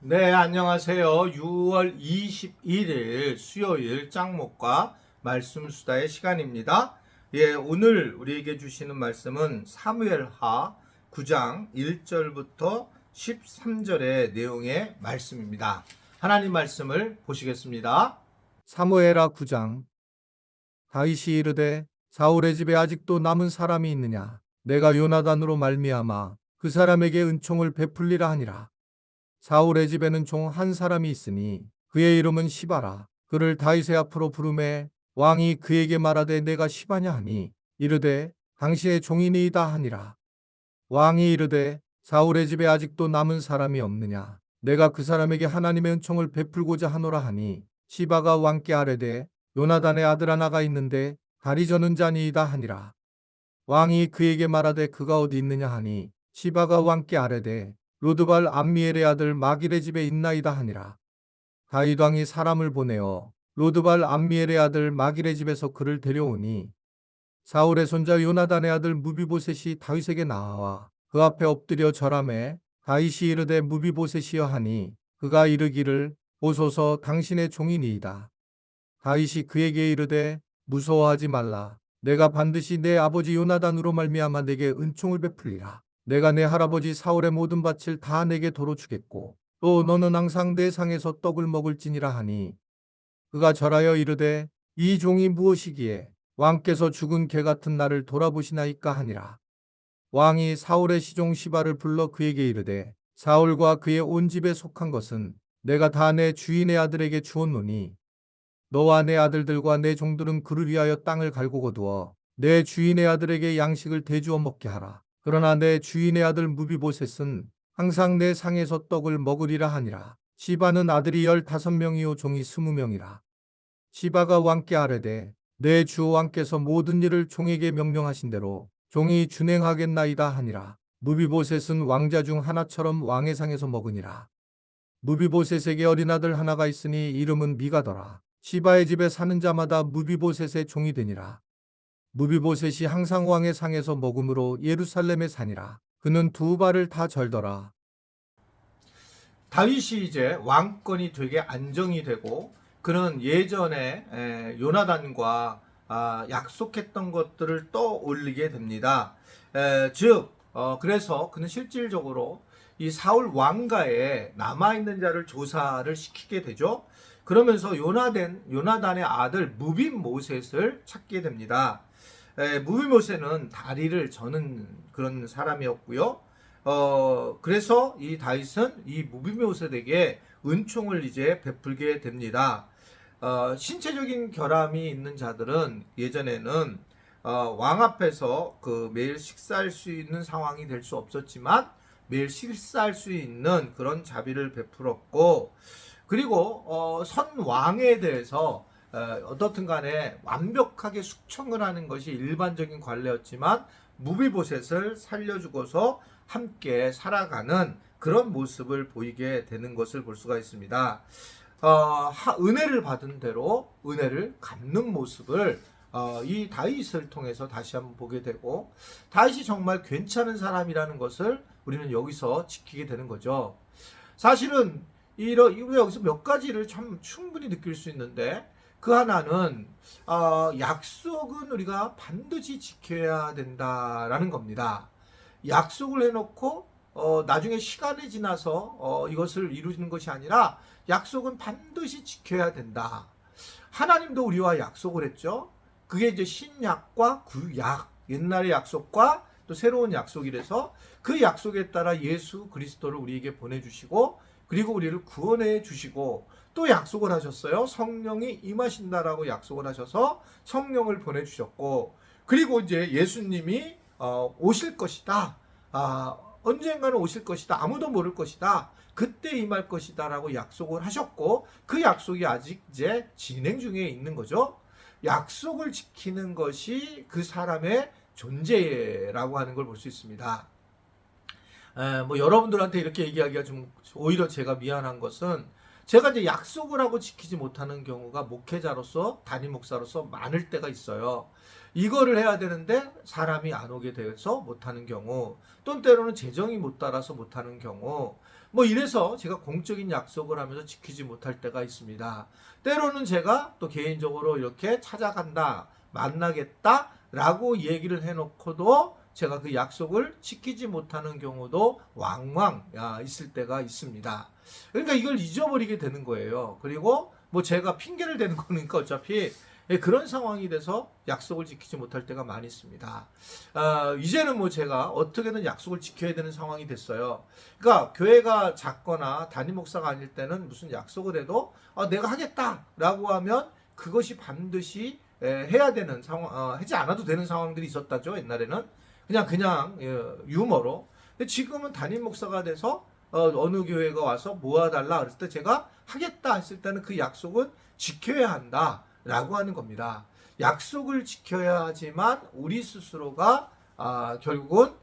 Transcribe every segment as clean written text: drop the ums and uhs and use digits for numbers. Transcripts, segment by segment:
네, 안녕하세요. 6월 21일 수요일 짱목과 말씀 수다의 시간입니다. 예, 오늘 우리에게 주시는 말씀은 사무엘하 9장 1절부터 13절의 내용의 말씀입니다. 하나님 말씀을 보시겠습니다. 사무엘하 9장. 다윗이 이르되 사울의 집에 아직도 남은 사람이 있느냐? 내가 요나단으로 말미암아 그 사람에게 은총을 베풀리라 하니라. 사울의 집에는 종 한 사람이 있으니 그의 이름은 시바라. 그를 다윗의 앞으로 부르매 왕이 그에게 말하되 내가 시바냐 하니 이르되 당신의 종이니이다 하니라. 왕이 이르되 사울의 집에 아직도 남은 사람이 없느냐? 내가 그 사람에게 하나님의 은총을 베풀고자 하노라 하니 시바가 왕께 아뢰되 요나단의 아들 하나가 있는데 다리 저는 자니이다 하니라. 왕이 그에게 말하되 그가 어디 있느냐 하니 시바가 왕께 아뢰되 로드발 암미엘의 아들 마길의 집에 있나이다 하니라. 다윗 왕이 사람을 보내어 로드발 암미엘의 아들 마길의 집에서 그를 데려오니 사울의 손자 요나단의 아들 무비보셋이 다윗에게 나와 그 앞에 엎드려 절하매 다윗이 이르되 무비보셋이여 하니 그가 이르기를 보소서 당신의 종이니이다. 다윗이 그에게 이르되 무서워하지 말라. 내가 반드시 내 아버지 요나단으로 말미암아 내게 은총을 베풀리라. 내가 내 할아버지 사울의 모든 밭을 다 내게 도로 주겠고 또 너는 항상 내 상에서 떡을 먹을지니라 하니 그가 절하여 이르되 이 종이 무엇이기에 왕께서 죽은 개 같은 나를 돌아보시나이까 하니라. 왕이 사울의 시종 시바를 불러 그에게 이르되 사울과 그의 온 집에 속한 것은 내가 다 내 주인의 아들에게 주었노니 너와 내 아들들과 내 종들은 그를 위하여 땅을 갈고 거두어 내 주인의 아들에게 양식을 대주어 먹게 하라. 그러나 내 주인의 아들 무비보셋은 항상 내 상에서 떡을 먹으리라 하니라. 시바는 아들이 15명이요 종이 20명이라. 시바가 왕께 아뢰되 내 주 왕께서 모든 일을 종에게 명령하신 대로 종이 준행하겠나이다 하니라. 무비보셋은 왕자 중 하나처럼 왕의 상에서 먹으니라. 무비보셋에게 어린아들 하나가 있으니 이름은 미가더라. 시바의 집에 사는 자마다 무비보셋의 종이 되니라. 무비보셋이 항상 왕의 상에서 먹음으로 예루살렘에 사니라. 그는 두 발을 다 절더라. 다윗이 이제 왕권이 되게 안정이 되고 그는 예전에 요나단과 약속했던 것들을 떠올리게 됩니다. 그래서 그는 실질적으로 이 사울 왕가에 남아있는 자를 조사를 시키게 되죠. 그러면서 요나단의 아들 무비모셋을 찾게 됩니다. 무비모셋은 다리를 저는 그런 사람이었고요. 그래서 이 다윗은 이 무비모셋에게 은총을 이제 베풀게 됩니다. 신체적인 결함이 있는 자들은 예전에는 왕 앞에서 그 매일 식사할 수 있는 상황이 될 수 없었지만 매일 식사할 수 있는 그런 자비를 베풀었고, 그리고 선 왕에 대해서 어떻든 간에 완벽하게 숙청을 하는 것이 일반적인 관례였지만 무비보셋을 살려주고서 함께 살아가는 그런 모습을 보이게 되는 것을 볼 수가 있습니다. 은혜를 받은 대로 은혜를 갚는 모습을 이 다윗을 통해서 다시 한번 보게 되고, 다윗이 정말 괜찮은 사람이라는 것을 우리는 여기서 지키게 되는 거죠. 사실은 우리가 여기서 몇 가지를 참 충분히 느낄 수 있는데, 그 하나는 약속은 우리가 반드시 지켜야 된다라는 겁니다. 약속을 해놓고 나중에 시간이 지나서 이것을 이루는 것이 아니라 약속은 반드시 지켜야 된다. 하나님도 우리와 약속을 했죠. 그게 이제 신약과 구약, 옛날의 약속과 또 새로운 약속이라서 그 약속에 따라 예수 그리스도를 우리에게 보내주시고, 그리고 우리를 구원해 주시고, 또 약속을 하셨어요. 성령이 임하신다라고 약속을 하셔서 성령을 보내주셨고, 그리고 이제 예수님이 오실 것이다. 언젠가는 오실 것이다. 아무도 모를 것이다. 그때 임할 것이다 라고 약속을 하셨고, 그 약속이 아직 이제 진행 중에 있는 거죠. 약속을 지키는 것이 그 사람의 존재라고 하는 걸 볼 수 있습니다. 뭐 여러분들한테 이렇게 얘기하기가 좀 오히려 제가 미안한 것은, 제가 이제 약속을 하고 지키지 못하는 경우가 목회자로서 담임 목사로서 많을 때가 있어요. 이거를 해야 되는데 사람이 안 오게 돼서 못하는 경우, 또는 때로는 재정이 못 따라서 못하는 경우, 뭐 이래서 제가 공적인 약속을 하면서 지키지 못할 때가 있습니다. 때로는 제가 또 개인적으로 이렇게 찾아간다, 만나겠다 라고 얘기를 해놓고도 제가 그 약속을 지키지 못하는 경우도 왕왕 있을 때가 있습니다. 그러니까 이걸 잊어버리게 되는 거예요. 그리고 뭐 제가 핑계를 대는 거니까 어차피 그런 상황이 돼서 약속을 지키지 못할 때가 많이 있습니다. 이제는 뭐 제가 어떻게든 약속을 지켜야 되는 상황이 됐어요. 그러니까 교회가 작거나 담임 목사가 아닐 때는 무슨 약속을 해도 내가 하겠다라고 하면 그것이 반드시 해야 되는 상황, 하지 않아도 되는 상황들이 있었다죠. 옛날에는 그냥 유머로. 근데 지금은 담임 목사가 돼서 어느 교회가 와서 모아달라 그랬을 때 제가 하겠다 했을 때는 그 약속은 지켜야 한다라고 하는 겁니다. 약속을 지켜야 하지만 우리 스스로가 결국은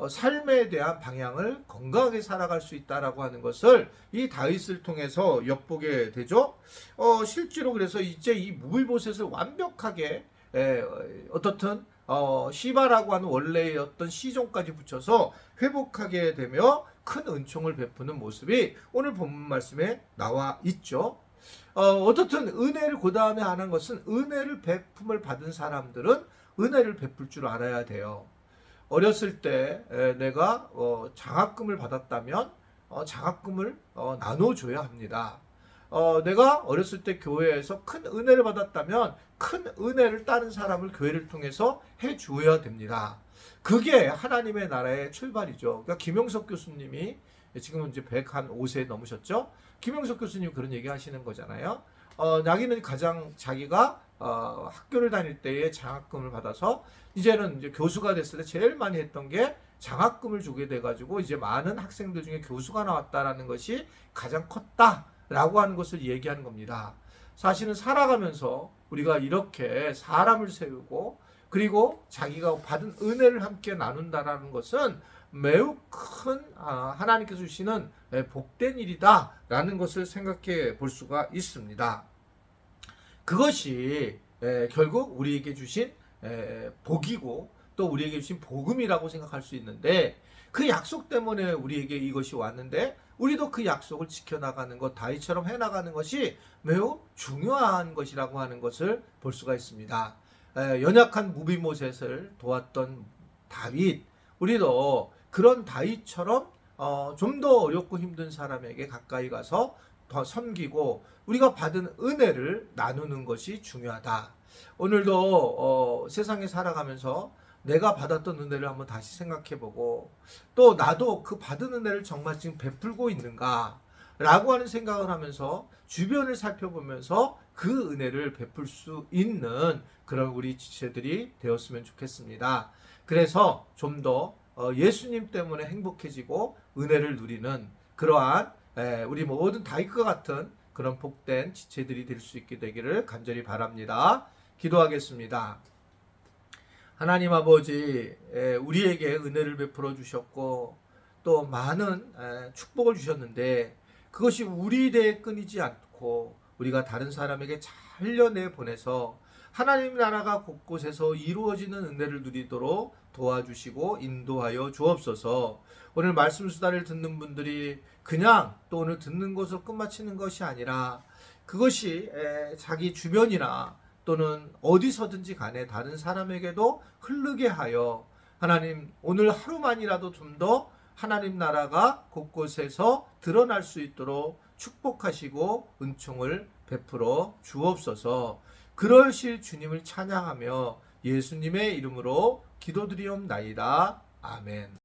삶에 대한 방향을 건강하게 살아갈 수 있다라고 하는 것을 이 다윗을 통해서 엿보게 되죠. 실제로 그래서 이제 이 무비보셋을 완벽하게 어떻든 시바라고 하는 원래의 어떤 시종까지 붙여서 회복하게 되며 큰 은총을 베푸는 모습이 오늘 본문 말씀에 나와 있죠. 어떻든 은혜를 그 다음에 하는 것은 은혜를 베품을 받은 사람들은 은혜를 베풀 줄 알아야 돼요. 어렸을 때 내가 장학금을 받았다면 장학금을 나눠줘야 합니다. 내가 어렸을 때 교회에서 큰 은혜를 받았다면 큰 은혜를 다른 사람을 교회를 통해서 해주어야 됩니다. 그게 하나님의 나라의 출발이죠. 그러니까 김영석 교수님이 지금은 이제 105세 넘으셨죠. 김영석 교수님 그런 얘기 하시는 거잖아요. 자기는 가장 자기가 학교를 다닐 때에 장학금을 받아서 이제는 이제 교수가 됐을 때 제일 많이 했던 게 장학금을 주게 돼가지고 이제 많은 학생들 중에 교수가 나왔다라는 것이 가장 컸다라고 하는 것을 얘기하는 겁니다. 사실은 살아가면서 우리가 이렇게 사람을 세우고 그리고 자기가 받은 은혜를 함께 나눈다라는 것은 매우 큰 하나님께서 주시는 복된 일이다라는 것을 생각해 볼 수가 있습니다. 그것이 결국 우리에게 주신 복이고 또 우리에게 주신 복음이라고 생각할 수 있는데 그 약속 때문에 우리에게 이것이 왔는데 우리도 그 약속을 지켜나가는 것, 다윗처럼 해나가는 것이 매우 중요한 것이라고 하는 것을 볼 수가 있습니다. 연약한 무비모셋을 도왔던 다윗, 우리도 그런 다윗처럼 좀 더 어렵고 힘든 사람에게 가까이 가서 더 섬기고 우리가 받은 은혜를 나누는 것이 중요하다. 오늘도 세상에 살아가면서 내가 받았던 은혜를 한번 다시 생각해보고 또 나도 그 받은 은혜를 정말 지금 베풀고 있는가 라고 하는 생각을 하면서 주변을 살펴보면서 그 은혜를 베풀 수 있는 그런 우리 지체들이 되었으면 좋겠습니다. 그래서 좀 더 예수님 때문에 행복해지고 은혜를 누리는 그러한 우리 모든 다윗과 같은 그런 복된 지체들이 될 수 있게 되기를 간절히 바랍니다. 기도하겠습니다. 하나님 아버지, 우리에게 은혜를 베풀어 주셨고 또 많은 축복을 주셨는데 그것이 우리 대에 끊이지 않고 우리가 다른 사람에게 잘 내보내서 하나님 나라가 곳곳에서 이루어지는 은혜를 누리도록 도와주시고 인도하여 주옵소서. 오늘 말씀 수다를 듣는 분들이 그냥 또 오늘 듣는 것으로 끝마치는 것이 아니라 그것이 자기 주변이나 또는 어디서든지 간에 다른 사람에게도 흐르게 하여 하나님 오늘 하루만이라도 좀 더 하나님 나라가 곳곳에서 드러날 수 있도록 축복하시고 은총을 베풀어 주옵소서. 그러실 주님을 찬양하며 예수님의 이름으로 기도드리옵나이다. 아멘.